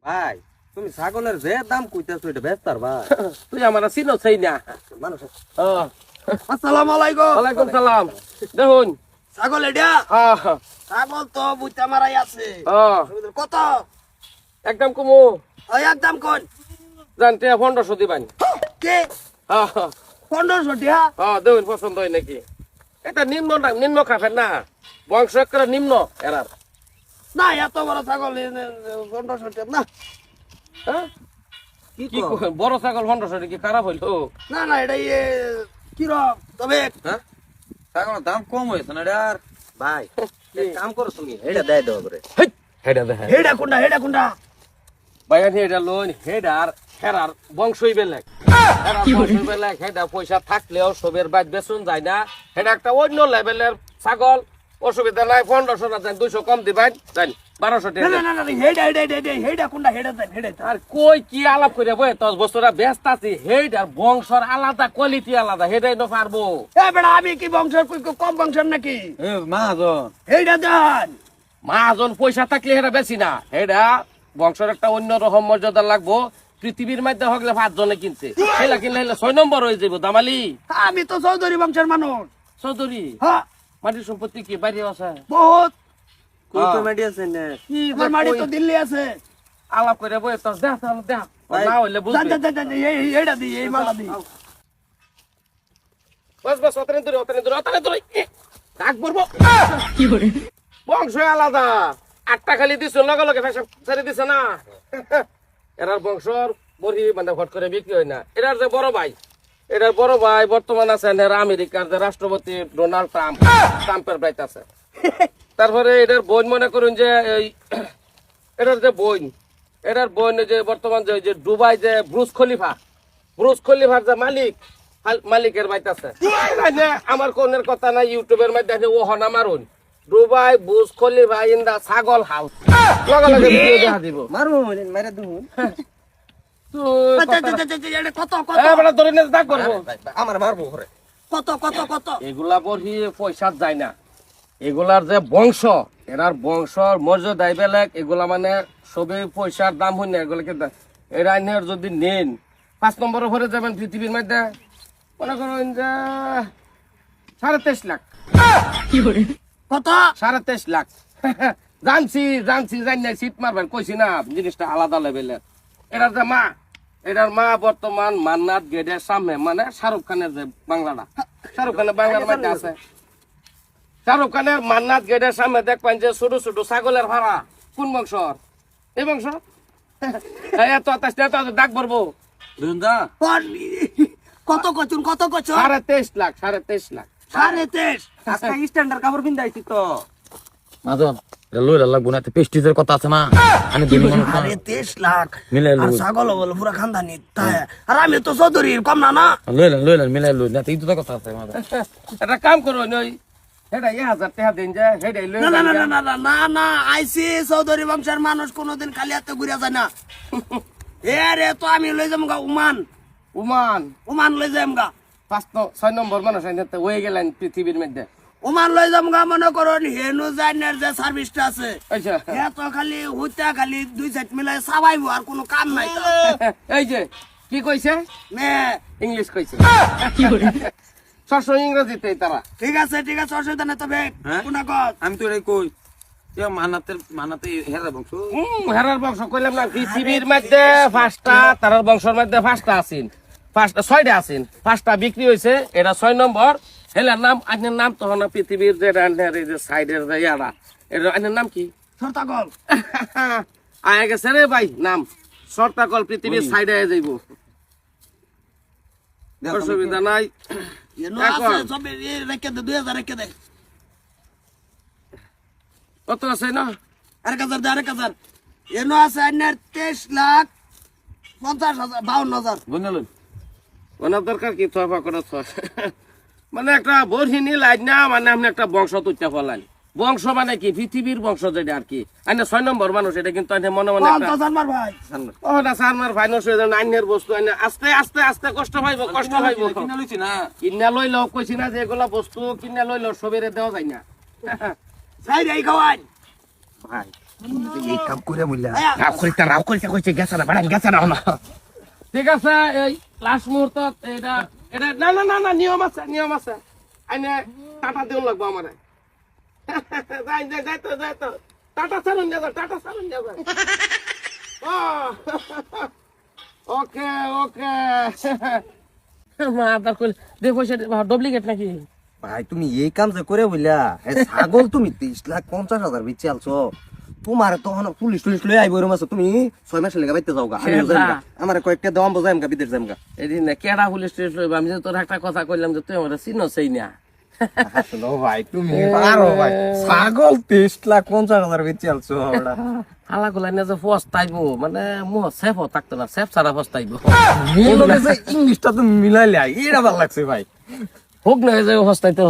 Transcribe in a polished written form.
ভাই তুমি ছাগলের যে দাম কইতাছো এটা বেচতার ভাই তুই আমার চিনো চাই না মানুষ আসসালামু আলাইকুম। ওয়ালাইকুম সালাম। দেখুন ছাগল এটা আহ ছাগল তো বুইতা মারাই আছে। আহ কত? একদম কমু ওই একদম কোন জানতে 1500 দিবান। কে আহ 1500 টাকা? দেখুন পছন্দ হয় নাকি? এটা নিম্ন খাফের না, বংশ একটা নিম্ন এরার। না এত বড় ছাগল 1500 টাকা না। হ্যাঁ কি কি কই, বড় ছাগল 1500 কি খারাপ হইলো? না না এটা কি রকম তবে হ্যাঁ ছাগলের দাম কম হয়েছে না এটা আর ভাই এক কাম করো তুমি এটা দেয় দাও করে হেই, হেডা দেখে হেডা কোনটা বাইয়ানি এটা লোন হেডার হেরার বংশই বেলেগ। হেরার বংশই বেলেগ, হেডা পয়সা থাকলেও সবের বাইর বেচুন যায় না। হেডা একটা অন্য লেভেলের ছাগল, অসুবিধা নাই। 1500 না 200 কম দিবেন, জান 1200 না টাকা। না না হেডা কোনটা হেডা আর কই কি আলাপ করে বই তোর বস্তুটা ব্যস্ত আছি। হেডার বংশর আলাদা, কোয়ালিটি আলাদা, হেডাই না পারবো। এ বেটা আমি কি বংশের কম বংশের নাকি? এ মাহাজন হেডা দেন মাজন পয়সা থাকলে হেডা বেশি না। হেডা বংশের একটা অন্য রকম মর্যাদা লাগবো। পৃথিবীর মধ্যে হগলে 5 জনে কিনছে, হেলা কিনলে 6 নম্বর হয়ে যাবো দামালি। আমি তো চৌধুরী বংশের মানুষ। চৌধুরী হ্যাঁ মাটির সম্পত্তি কি বাইরে আছে? বহুত কই তো মেডিসিন নে কি যে আমার মাটি কই, তো দিল্লি আছে। আলাপ করে বই তোর দেখ তাহলে দেখ, না হইলে যা বুঝবি। যা যা এইটা দি এই মালা দি। বস অতনে দূরে ডাক বলবো। বংশ আলাদা, 8টা খালি দিছ, লগে লগে ফেসা ছেড়ে দিছে না। এরার বংশর বড়ি মানে হট করে বিক্রি হয় না। এটার যে বড় ভাই বর্তমান আছেন এরা আমেরিকার যে রাষ্ট্রপতি ডোনাল্ড ট্রাম্পের বাইত আছে। তারপরে এটার বোন মনে করুন যে এটার বোন যে বর্তমান যে দুবাই যে ব্রুজ খলিফার যে মালিকের বাইত আছে। আমার কোনের কথা না, ইউটিউবের মধ্যে ও হনা মারুন Dubai Burj Khalifa in the ছাগল হাউস, লগে লগে ভিডিও দেখা দিব। মারমু মাইরা দুন আমার মারবো করে কত এগুলা বড়ি পয়সা যায় না। এগুলার যে বংশ, এরার বংশর মর্যাদাই বেলেগ। এগুলা মানে সবই পয়সার দাম হয় না। এগুলাকে এরা যদি নেন 5 নম্বরে ভরে যাবেন পৃথিবীর মধ্যে, মনে করেন যে 23.5 লাখ। কত 23.5 লাখ। জানছি জানি না, সিট মারবেন কইছি না, জিনিসটা আলাদা লেভেলের। এটার মা বর্তমান মান্নাত গেটের সামনে, মানে শাহরুখ খানের যে বাংলাটা, শাহরুখ খানের বাংলার মধ্যে আছে। শাহরুখ খানের মান্নাত গেটের সামনে দেখবেন যে ছোট ছোট ছাগলের ভাড়া। কোন বংশর? এই বংশ। এত ডাক বলবো দুন্দা কত কচুন 23.5 লাখ। 23.5 23.5 আজকে স্ট্যান্ডার্ড কাপড় পিন্দাইছি তো মাজন লইলা লাগবো না, পেস্টিজের কথা আছে না, আমি দিন মানুষ না 23 লাখ মিলাই আর লই, ছাগল বলে পুরা খানদানি তাই। আর আমি তো চৌধুরীর কম না লইলা মিলাই লই না, এই তো কথা আছে মাজন। একটা কাম করো নই, হেডা 1000 টাকা দিন যে হেডাই লই। না না না না না না না আইসি চৌধুরী বংশের মানুষ কোনোদিন খালি হাতে ঘুরে যায় না। এ রে তো আমি লই যাম গা উমান লই যাম গা 6 নম্বর মানুষ হয়ে গেলেন পৃথিবীর মধ্যে। উমান লই যাম গা। মনে করুন হেনু জাইনের যে সার্ভিসটা আছে, আচ্ছা এ তো খালি হুইতা খালি 2 সাইড মিলাই সাবাইবো, আর কোনো কাম নাই তো। এই যে কি কইছে, মে ইংলিশ কইছে। সব ইংরেজিতে তারা। ঠিক আছে অসুবিধা নেই। তবে হ্যাঁ? কোনা কত আমি তো এটাই কই মানাতে হেরা বংশ হেরার বংশ কইলাম না, পৃথিবীর মধ্যে 5টা, তারার বংশের মধ্যে 5টা আছেন, 6টা আছেন, 5টা বিক্রি হয়েছে। এটা 6 নম্বর। হেলার নাম আইনের নাম তো না, পৃথিবীর যে সাইডের যে ইয়ারা, এটা আইনের নাম কি? সরতাগল আয় গেছে রে ভাই নাম সর্তাকল, পৃথিবীর সাইডে যাইব, অসুবিধা নাই। এনো আছে সব রেখে দে 2000 রেখে দে। কত আছে না? 1000 দে 1000 এনো আছে আইনের 23,50,000 বুঝলেন ওনার দরকার কি থা করে মানে একটা বরহিনী লাইন না, মানে আপনি একটা বংশ তুইটা ফলান। বংশ মানে কি? পৃথিবীর বংশ যেটা আর কি। আইনে 6 নম্বর মানুষ, এটা কিন্তু আইনে মনে মনে একটা 50,000 মার ভাই। ও না সারমার ফাইনান্স হয়ে যান। আইনের বস্তু আইনে আস্তে কষ্ট পাইব কিনা লইছি না কিনা লইলেও কইছি না যে এগুলা বস্তু কিনা লইলেও সবেরে দেওয়া যায় না। যাই রে খাওয়াই ভাই এই কাম করে বললা রাও করিতা কইছে গেছে না বাড়ান গেছে না না ঠিক আছে এই লাস্ট মুহূর্ত এটা এটা না না না না নিয়ম আছে আইনে টাটা দেন লাগবো আমারে যাই তো টাটা চালুন যাও ওকে মা তার কইল দেখো সেটা ডুপ্লিকেট নাকি ভাই তুমি এই কাম যে করে বললা ছাগল তুমি 30,50,000 বেচে আলছো তোমার তখন পুলিশ লই আইবো এরম আছে তুমি 6 মাস লেগে বাইতে যাওগা আমার কয়েকটা দাম বোঝাইম গা বিদেশ যামগা এদিন না কেডা পুলিশ টুলিশ লইব আমি যে তোর একটা কথা কইলাম যে তুই আমার চিনছই না আসলে ভাই তুমি পারো ভাই ছাগল 30,50,000 বেচে আলছো ওটা হালা গুলা না যে ফস্তাইবো মানে মুহ সেফ থাকতো না সেফ সারা ফস্তাইবো ইংলিশটা তুমি মিলাইলে এটা ভালো লাগছে ভাই হোক না যে ফস্তাইতে